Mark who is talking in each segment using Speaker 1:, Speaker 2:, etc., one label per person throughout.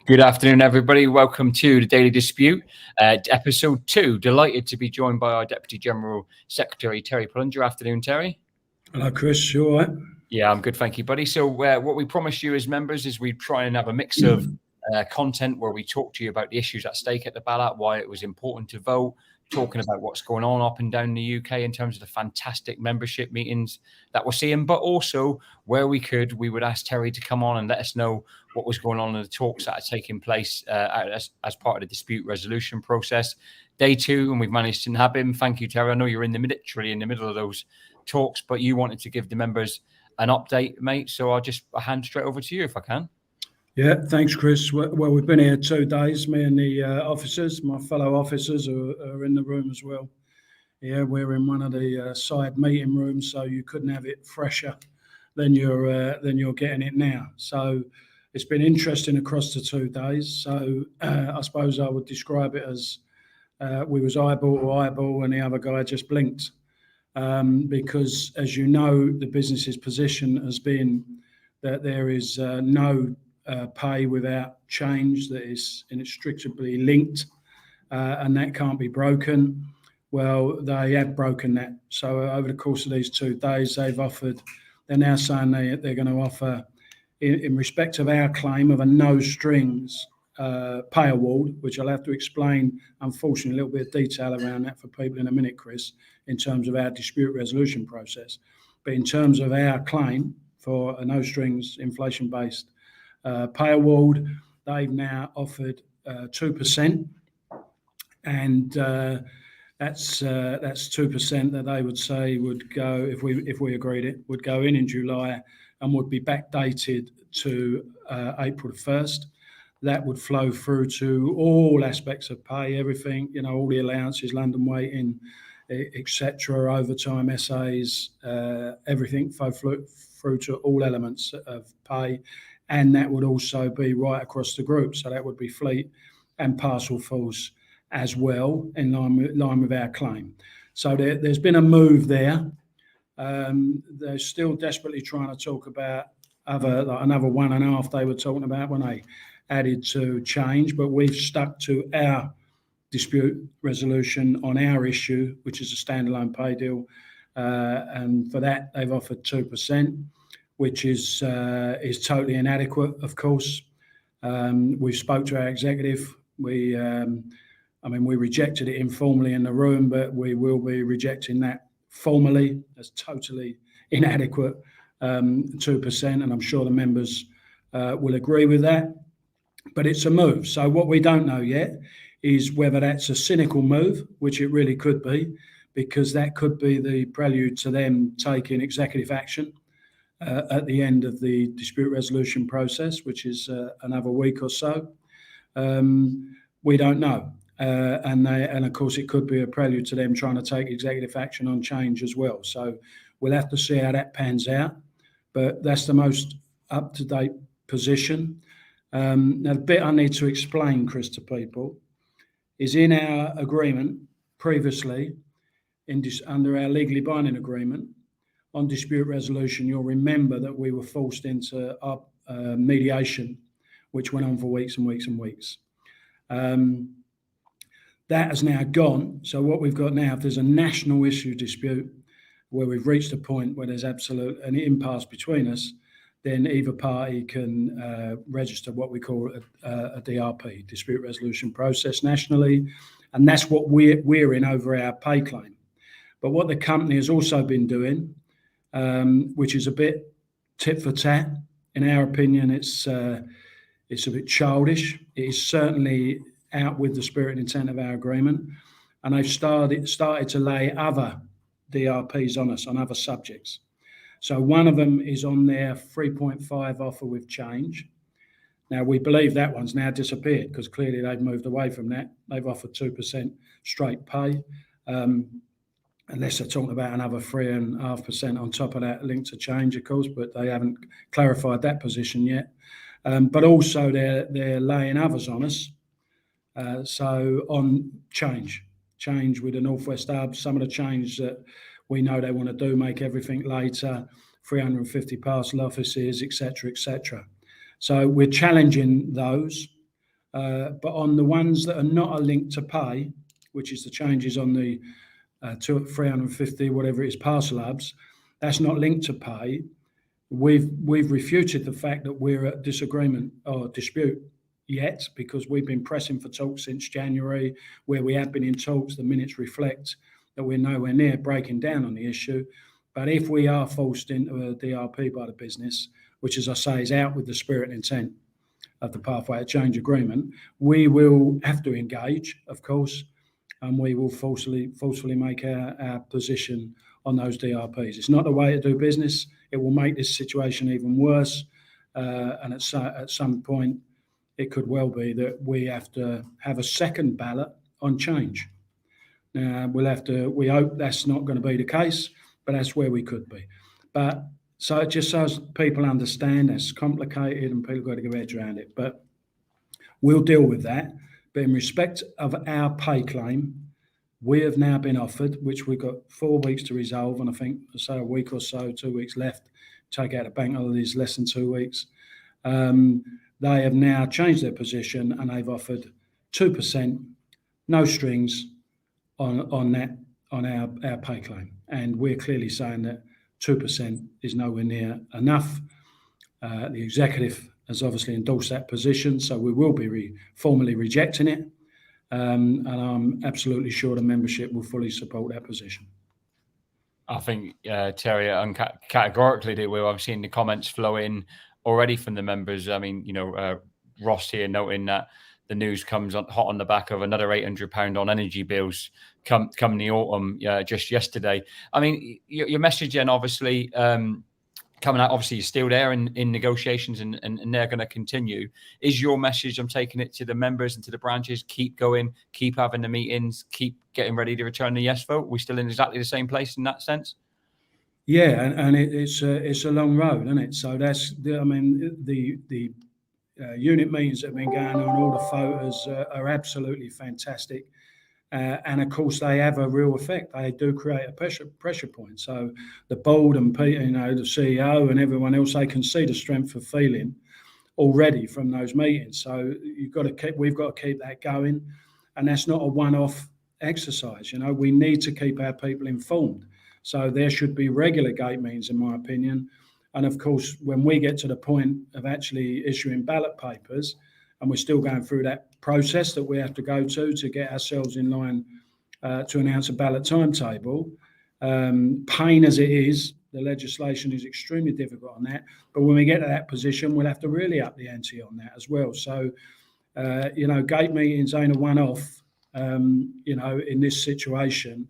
Speaker 1: Good afternoon, everybody. Welcome to the Daily Dispute, episode 2. Delighted to be joined by our Deputy General Secretary, Terry Pullinger. Afternoon, Terry.
Speaker 2: Hello, Chris. You all right?
Speaker 1: Yeah, I'm good, thank you, buddy. So what we promise you as members is we try and have a mix of content where we talk to you about the issues at stake at the ballot, why it was important to vote, talking about what's going on up and down the UK in terms of the fantastic membership meetings that we're seeing, but also where we would ask Terry to come on and let us know what was going on in the talks that are taking place as part of the dispute resolution process. Day 2, and we've managed to nab him. Thank you, Terry. I know you're literally in the middle of those talks, but you wanted to give the members an update, mate. So I'll hand straight over to you if I can.
Speaker 2: Yeah, thanks, Chris. Well, we've been here 2 days. Me and the officers, my fellow officers, are in the room as well. Yeah, we're in one of the side meeting rooms, so you couldn't have it fresher than you're getting it now. So it's been interesting across the 2 days. So I suppose I would describe it as we was eyeball to eyeball, and the other guy just blinked. Because, as you know, the business's position has been that there is no pay without change that is inextricably linked, and that can't be broken. Well, they have broken that. So over the course of these 2 days, they're now saying they're going to offer, in respect of our claim of a no strings pay award, which I'll have to explain, unfortunately, a little bit of detail around that for people in a minute, Chris, in terms of our dispute resolution process. But in terms of our claim for a no strings inflation-based pay award, they've now offered 2%, and that's 2% that they would say would go, if we agreed it, would go in July and would be backdated to April the 1st. That would flow through to all aspects of pay, everything, all the allowances, London waiting, etc., overtime, SAs, everything flow through to all elements of pay. And that would also be right across the group. So that would be fleet and parcel force as well, in line with our claim. So there's been a move there. They're still desperately trying to talk about another 1.5 they were talking about when they added to change, but we've stuck to our dispute resolution on our issue, which is a standalone pay deal, and for that they've offered 2%, which is totally inadequate, of course. We spoke to our executive. We rejected it informally in the room, but we will be rejecting that formally as totally inadequate 2%, and I'm sure the members will agree with that. But it's a move. So what we don't know yet is whether that's a cynical move, which it really could be, because that could be the prelude to them taking executive action at the end of the dispute resolution process, which is another week or so. We don't know. And of course, it could be a prelude to them trying to take executive action on change as well. So we'll have to see how that pans out. But that's the most up-to-date position. Now, the bit I need to explain, Chris, to people is in our agreement previously, under our legally binding agreement on dispute resolution, you'll remember that we were forced into mediation, which went on for weeks and weeks and weeks. That has now gone. So what we've got now, if there's a national issue dispute where we've reached a point where there's an impasse between us, then either party can register what we call a DRP, dispute resolution process, nationally, and that's what we're in over our pay claim. But what the company has also been doing, which is a bit tit for tat, in our opinion, it's a bit childish. It is certainly out with the spirit and intent of our agreement, and they've started to lay other DRPs on us on other subjects. So one of them is on their 3.5 offer with change. Now, we believe that one's now disappeared because clearly they've moved away from that. They've offered 2% straight pay, unless they're talking about another 3.5% on top of that linked to change, of course, but they haven't clarified that position yet. But also they're laying others on us. So on change with the Northwest Hub, some of the change that we know they want to do, make everything later, 350 parcel offices, etc., etc. So we're challenging those. But on the ones that are not a link to pay, which is the changes on the 350, whatever it is, parcel hubs, that's not linked to pay. We've refuted the fact that we're at disagreement or dispute yet, because we've been pressing for talks since January, where we have been in talks. The minutes reflect that we're nowhere near breaking down on the issue. But if we are forced into a DRP by the business, which, as I say, is out with the spirit and intent of the Pathway to Change agreement, we will have to engage, of course, and we will forcefully make our position on those DRPs. It's not the way to do business. It will make this situation even worse. And at some point, it could well be that we have to have a second ballot on change. Now, we hope that's not going to be the case, but that's where we could be. But so it just so people understand that's complicated and people got to get their heads around it. But we'll deal with that. But in respect of our pay claim, we have now been offered, which we've got 4 weeks to resolve, and I think, say, a week or so, 2 weeks left, take out the bank holidays, less than 2 weeks. They have now changed their position and they've offered 2%, no strings on our pay claim. And we're clearly saying that 2% is nowhere near enough. The executive has obviously endorsed that position, so we will be formally rejecting it. And I'm absolutely sure the membership will fully support that position.
Speaker 1: I think, Terry, categorically they will. I've seen the comments flow in already from the members. I mean, Ross here noting that the news comes hot on the back of another £800 on energy bills come the autumn, just yesterday. I mean, your message then, obviously, coming out, obviously, you're still there in negotiations and they're going to continue. Is your message, I'm taking it to the members and to the branches, keep going, keep having the meetings, keep getting ready to return the yes vote? We're still in exactly the same place in that sense?
Speaker 2: Yeah, and it's a long road, isn't it? So that's, the unit meetings that have been going on, all the photos are absolutely fantastic. And of course, they have a real effect. They do create a pressure point. So the board and Peter, the CEO and everyone else, they can see the strength of feeling already from those meetings. So we've got to keep that going. And that's not a one-off exercise. We need to keep our people informed. So there should be regular gate meetings, in my opinion. And of course, when we get to the point of actually issuing ballot papers, and we're still going through that process that we have to go to get ourselves in line to announce a ballot timetable, pain as it is, the legislation is extremely difficult on that. But when we get to that position, we'll have to really up the ante on that as well. So, gate meetings ain't a one-off, in this situation.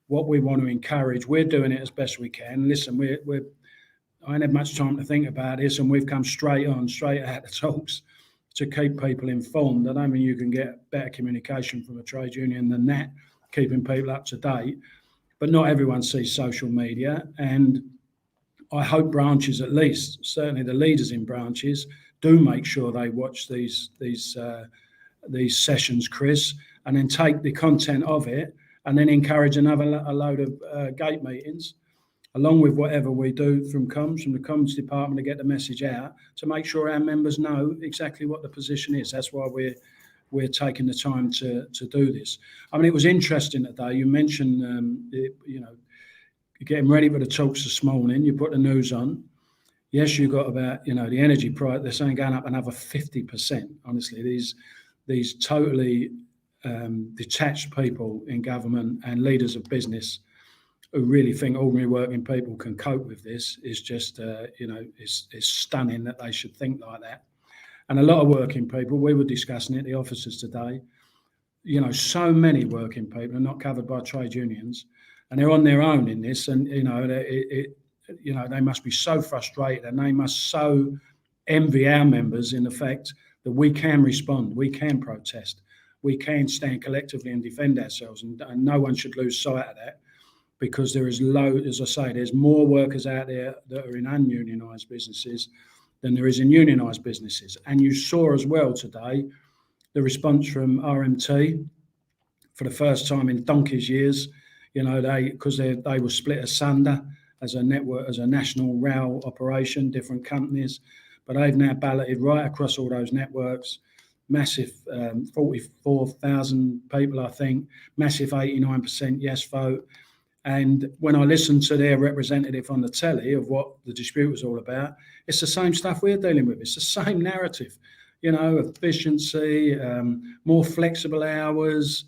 Speaker 2: What we want to encourage, we're doing it as best we can. Listen, I ain't had much time to think about this, and we've come straight out the talks to keep people informed. I don't mean you can get better communication from a trade union than that, keeping people up to date. But not everyone sees social media, and I hope branches, at least, certainly the leaders in branches, do make sure they watch these sessions, Chris, and then take the content of it and then encourage a load of gate meetings, along with whatever we do from the comms department, to get the message out, to make sure our members know exactly what the position is. That's why we're taking the time to do this. I mean, it was interesting today. You mentioned, you're getting ready for the talks this morning. You put the news on. Yes, you got about, the energy price. They're saying going up another 50%. Honestly, these totally detached people in government and leaders of business who really think ordinary working people can cope with this is just, it's stunning that they should think like that. And a lot of working people, we were discussing it at the offices today, so many working people are not covered by trade unions, and they're on their own in this. And, they must be so frustrated, and they must so envy our members in the fact that we can respond, we can protest, we can stand collectively and defend ourselves. And no one should lose sight of that, because there is as I say, there's more workers out there that are in ununionised businesses than there is in unionised businesses. And you saw as well today the response from RMT for the first time in donkey's years. Because they were split asunder as a network, as a national rail operation, different companies, but they've now balloted right across all those networks, massive 44,000 people, I think, massive 89% yes vote. And when I listened to their representative on the telly of what the dispute was all about, it's the same stuff we're dealing with. It's the same narrative, efficiency, more flexible hours,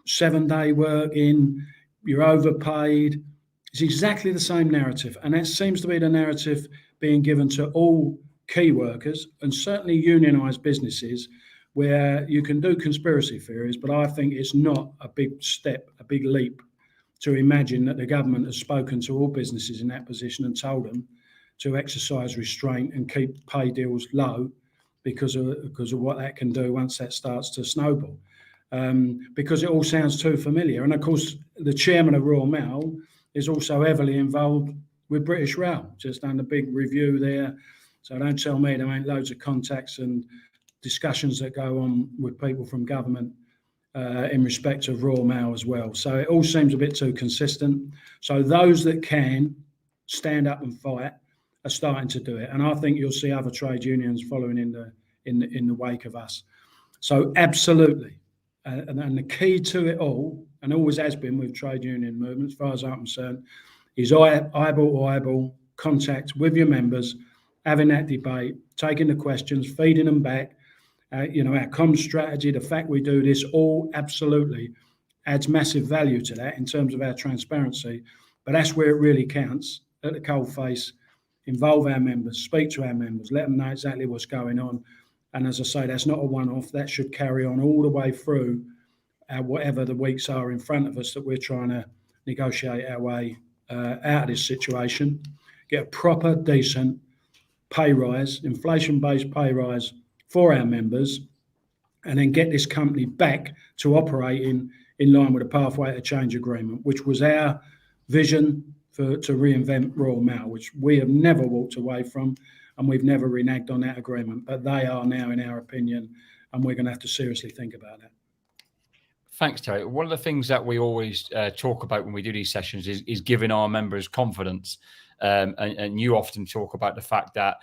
Speaker 2: 7-day working, you're overpaid. It's exactly the same narrative. And that seems to be the narrative being given to all key workers and certainly unionised businesses, where you can do conspiracy theories, but I think it's not a big step, a big leap to imagine that the government has spoken to all businesses in that position and told them to exercise restraint and keep pay deals low because of what that can do once that starts to snowball. Because it all sounds too familiar. And of course, the chairman of Royal Mail is also heavily involved with British Rail, just done a big review there. So don't tell me there ain't loads of contacts and discussions that go on with people from government in respect of Royal Mail as well. So it all seems a bit too consistent. So those that can stand up and fight are starting to do it. And I think you'll see other trade unions following in the wake of us. So absolutely. And the key to it all, and always has been with trade union movements, as far as I'm concerned, is eyeball to eyeball contact with your members, having that debate, taking the questions, feeding them back. Our comms strategy, the fact we do this, all absolutely adds massive value to that in terms of our transparency. But that's where it really counts, at the coalface, involve our members, speak to our members, let them know exactly what's going on. And as I say, that's not a one-off. That should carry on all the way through whatever the weeks are in front of us that we're trying to negotiate our way out of this situation, get a proper, decent pay rise, inflation-based pay rise for our members, and then get this company back to operating in line with the Pathway to Change agreement, which was our vision to reinvent Royal Mail, which we have never walked away from, and we've never reneged on that agreement. But they are now, in our opinion, and we're going to have to seriously think about that.
Speaker 1: Thanks, Terry. One of the things that we always talk about when we do these sessions is giving our members confidence. And you often talk about the fact that,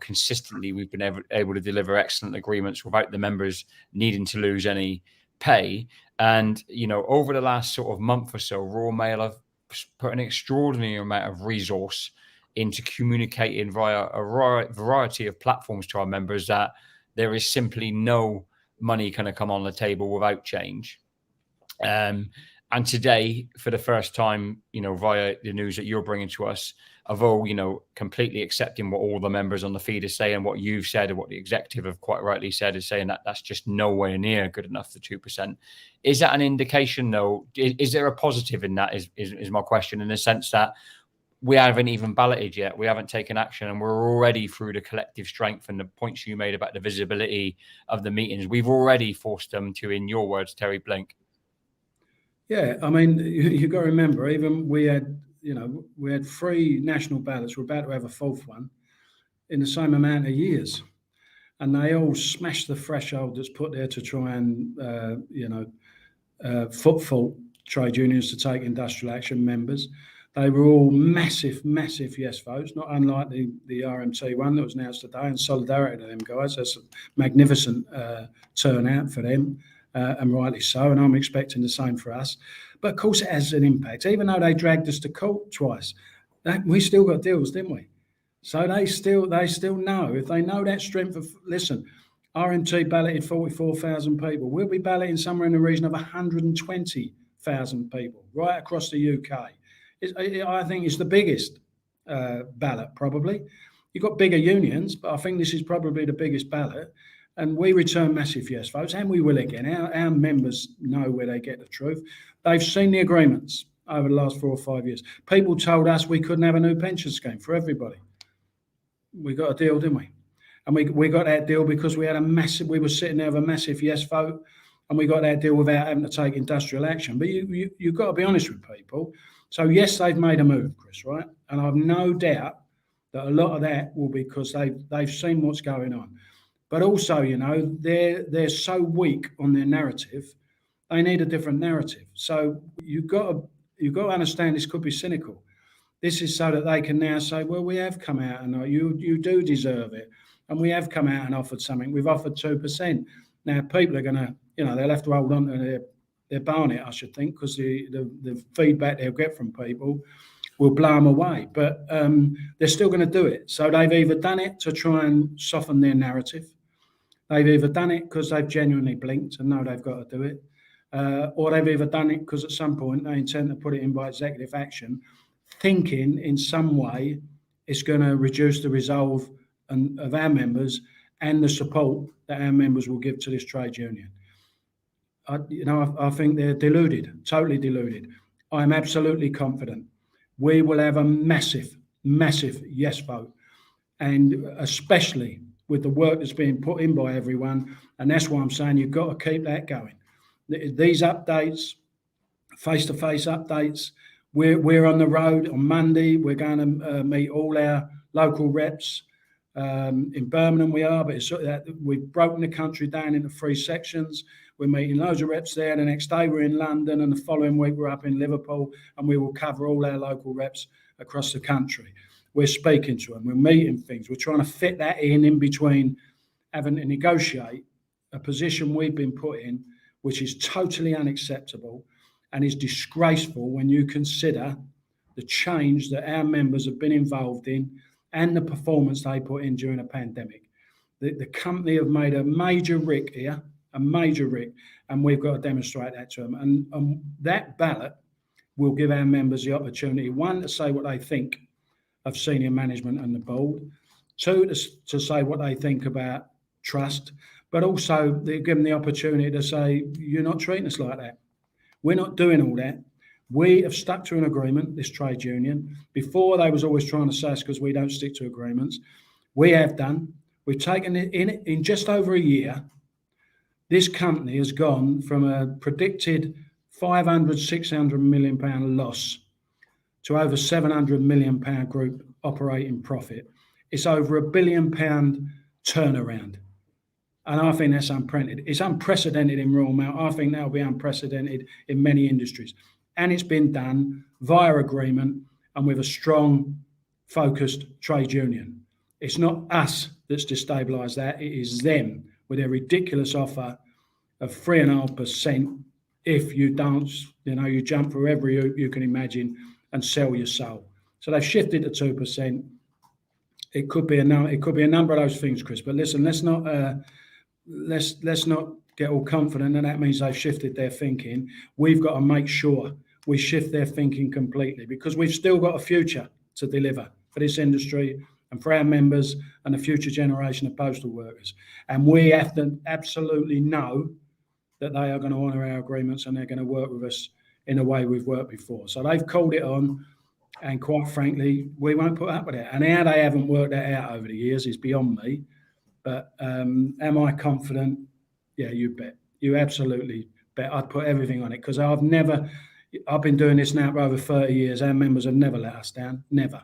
Speaker 1: consistently we've been able to deliver excellent agreements without the members needing to lose any pay. And, over the last sort of month or so, Royal Mail have put an extraordinary amount of resource into communicating via a variety of platforms to our members that there is simply no money going to come on the table without change. And today, for the first time, via the news that you're bringing to us, although, completely accepting what all the members on the feed are saying, what you've said and what the executive have quite rightly said, is saying that that's just nowhere near good enough for 2%. Is that an indication, though? Is there a positive in that is my question, in the sense that we haven't even balloted yet, we haven't taken action, and we're already through the collective strength and the points you made about the visibility of the meetings, we've already forced them to, in your words, Terry, blink?
Speaker 2: Yeah, I mean, you've got to remember, even we had 3 national ballots. We're about to have a 4th one in the same amount of years. And they all smashed the threshold that's put there to try and, footfault trade unions to take industrial action members. They were all massive, massive yes votes, not unlike the RMT one that was announced today, and solidarity to them guys. That's a magnificent turnout for them. And rightly so, and I'm expecting the same for us. But of course it has an impact. Even though they dragged us to court twice, we still got deals, didn't we? So they still know, if they know that strength of, listen, RMT balloted 44,000 people. We'll be balloting somewhere in the region of 120,000 people right across the UK. I think it's the biggest ballot, probably. You've got bigger unions, but I think this is probably the biggest ballot. And we return massive yes votes, and we will again. Our members know where they get the truth. They've seen the agreements over the last 4 or 5 years. People told us we couldn't have a new pension scheme for everybody. We got a deal, didn't we? And we got that deal because we were sitting there with a massive yes vote, and we got that deal without having to take industrial action. But you've got to be honest with people. So yes, they've made a move, Chris, right? And I've no doubt that a lot of that will be because they've seen what's going on. But also, they're so weak on their narrative, they need a different narrative. So you've got to understand this could be cynical. This is so that they can now say, well, we have come out and you do deserve it. And we have come out and offered something. We've offered 2%. Now, people are going to, they'll have to hold on to their barnet, I should think, because the feedback they'll get from people will blow them away. But they're still going to do it. So they've either done it to try and soften their narrative. They've either done it because they've genuinely blinked and know they've got to do it. Or they've either done it because at some point they intend to put it in by executive action, thinking in some way it's going to reduce the resolve of our members and the support that our members will give to this trade union. I think they're deluded, totally deluded. I'm absolutely confident we will have a massive, massive yes vote, and especially with the work that's being put in by everyone. And that's why I'm saying you've got to keep that going. These updates, face-to-face updates, we're on the road on Monday. We're going to meet all our local reps. In Birmingham we are, but it's sort of that we've broken the country down into 3 sections. We're meeting loads of reps there. The next day we're in London, and the following week we're up in Liverpool, and we will cover all our local reps across the country. We're speaking to them, we're meeting things. We're trying to fit that in between having to negotiate a position we've been put in, which is totally unacceptable and is disgraceful when you consider the change that our members have been involved in and the performance they put in during a pandemic. The company have made a major rick here, and we've got to demonstrate that to them. And that ballot will give our members the opportunity, 1, to say what they think of senior management and the board, 2, to say what they think about trust, but also they give them the opportunity to say, you're not treating us like that. We're not doing all that. We have stuck to an agreement, this trade union. Before, they was always trying to say us because we don't stick to agreements. We have done. We've taken it in just over a year. This company has gone from a predicted 500, 600 million pound loss to over 700 million pound group operating profit. It's over £1 billion turnaround. And I think that's unprecedented. It's unprecedented in Royal Mail. I think that'll be unprecedented in many industries. And it's been done via agreement and with a strong, focused trade union. It's not us that's destabilised that. It is them with their ridiculous offer of 3.5% if you don't, you jump through every hoop you can imagine and sell your soul. So they've shifted to 2%. It could be a number of those things, Chris. But listen, let's not get all confident that means they've shifted their thinking. We've got to make sure we shift their thinking completely, because we've still got a future to deliver for this industry and for our members and the future generation of postal workers. And we have to absolutely know that they are going to honour our agreements and they're going to work with us in a way we've worked before. So they've called it on, and quite frankly, we won't put up with it. And how they haven't worked that out over the years is beyond me. But am I confident? Yeah, you bet. You absolutely bet. I'd put everything on it, because I've been doing this now for over 30 years. Our members have never let us down, never.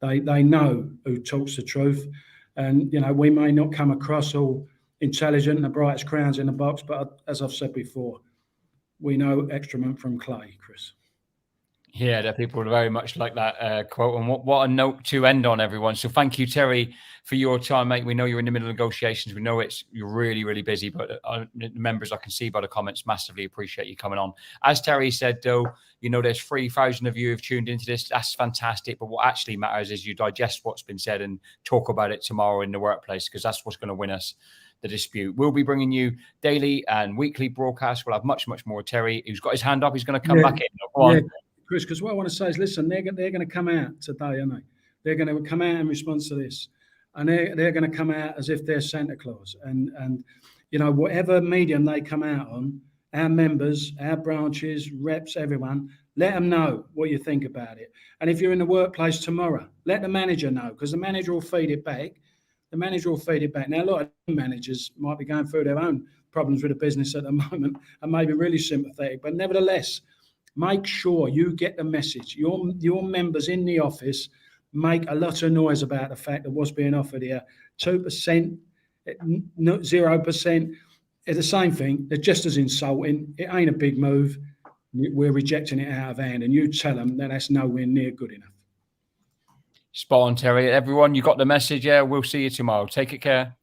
Speaker 2: They know who talks the truth. And, we may not come across all intelligent and the brightest crowns in the box, but as I've said before, we know excrement from clay, Chris.
Speaker 1: Yeah, the people would very much like that quote. And what a note to end on, everyone. So thank you, Terry, for your time, mate. We know you're in the middle of negotiations. We know you're really, really busy, but the members, I can see by the comments, massively appreciate you coming on. As Terry said, though, there's 3,000 of you who've tuned into this. That's fantastic. But what actually matters is you digest what's been said and talk about it tomorrow in the workplace, because that's what's going to win us the dispute. We'll be bringing you daily and weekly broadcasts. We'll have much, much more. Terry, who's got his hand up, he's going to come back in. Go on.
Speaker 2: Chris, because what I want to say is, listen, they're going to come out today, aren't they? They're going to come out in response to this, and they're going to come out as if they're Santa Claus. And whatever medium they come out on, our members, our branches, reps, everyone, let them know what you think about it. And if you're in the workplace tomorrow, let the manager know, because the manager will feed it back. Now, a lot of managers might be going through their own problems with the business at the moment and maybe really sympathetic, but nevertheless, make sure you get the message. Your members in the office make a lot of noise about the fact that what's being offered here, 2%, 0%, it's the same thing. They're just as insulting. It ain't a big move. We're rejecting it out of hand, and you tell them that that's nowhere near good enough.
Speaker 1: Spot on, Terry. Everyone, you got the message. Yeah, we'll see you tomorrow. Take it care.